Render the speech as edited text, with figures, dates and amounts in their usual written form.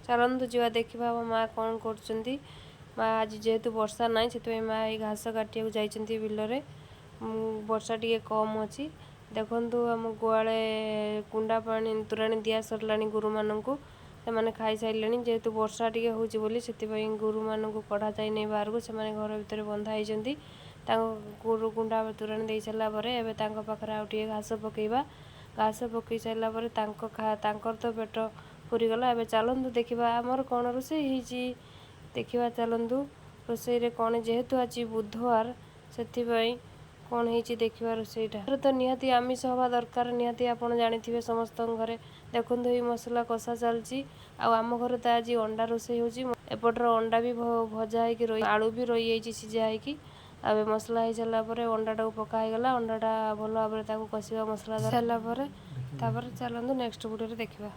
ଚାଲନ୍ତୁ ଯିବା ଦେଖିବା ଆମ ମାଆ କ'ଣ କରୁଛନ୍ତି। ମାଆ ଆଜି ଯେହେତୁ ବର୍ଷା ନାହିଁ ସେଥିପାଇଁ ମାଆ ଏଇ ଘାସ କାଟିବାକୁ ଯାଇଛନ୍ତି ବିଲରେ। ବର୍ଷା ଟିକେ କମ୍ ଅଛି। ଦେଖନ୍ତୁ ଆମ ଗୁହାଳେ କୁଣ୍ଡା ପାଣି ତୋରାଣି ଦିଆ ସରିଲାଣି ଗୋରୁମାନଙ୍କୁ। ସେମାନେ ଖାଇସାରିଲେଣି। ଯେହେତୁ ବର୍ଷା ଟିକେ ହେଉଛି ବୋଲି ସେଥିପାଇଁ ଗୋରୁମାନଙ୍କୁ କଢ଼ା ଯାଇନି ବାହାରକୁ, ସେମାନେ ଘର ଭିତରେ ବନ୍ଧା ହେଇଛନ୍ତି। ତାଙ୍କ ଗୋରୁ କୁଣ୍ଡା ତୋରାଣି ଦେଇ ସାରିଲା ପରେ ଏବେ ତାଙ୍କ ପାଖରେ ଆଉ ଟିକେ ଘାସ ପକାଇବା। ଘାସ ପକାଇ ସାରିଲା ପରେ ତାଙ୍କର ତ ପେଟ ପୁରିଗଲା। ଏବେ ଚାଲନ୍ତୁ ଦେଖିବା ଆମର କ'ଣ ରୋଷେଇ ହେଇଛି। ଦେଖିବା ଚାଲନ୍ତୁ ରୋଷେଇରେ କ'ଣ, ଯେହେତୁ ଆଜି ବୁଧବାର ସେଥିପାଇଁ କ'ଣ ହେଇଛି ଦେଖିବା ରୋଷେଇଟା। ତ ନିହାତି ଆମିଷ ହେବା ଦରକାର, ନିହାତି ଆପଣ ଜାଣିଥିବେ ସମସ୍ତଙ୍କ ଘରେ। ଦେଖନ୍ତୁ ଏଇ ମସଲା କଷା ଚାଲିଛି। ଆଉ ଆମ ଘରେ ତ ଆଜି ଅଣ୍ଡା ରୋଷେଇ ହେଉଛି। ଏପଟରେ ଅଣ୍ଡା ବି ଭଜା ହେଇକି ଆଳୁ ବି ରହିଯାଇଛି ସିଝା ହେଇକି। ଆଉ ଏ ମସଲା ହେଇସାରିଲା ପରେ ଅଣ୍ଡାଟାକୁ ପକା ହେଇଗଲା। ଅଣ୍ଡାଟା ଭଲ ଭାବରେ ତାକୁ କଷିବା ମସଲା ସାରିଲା ପରେ ତାପରେ ଚାଲନ୍ତୁ ନେକ୍ସଟ ଭିଡ଼ିଓରେ ଦେଖିବା।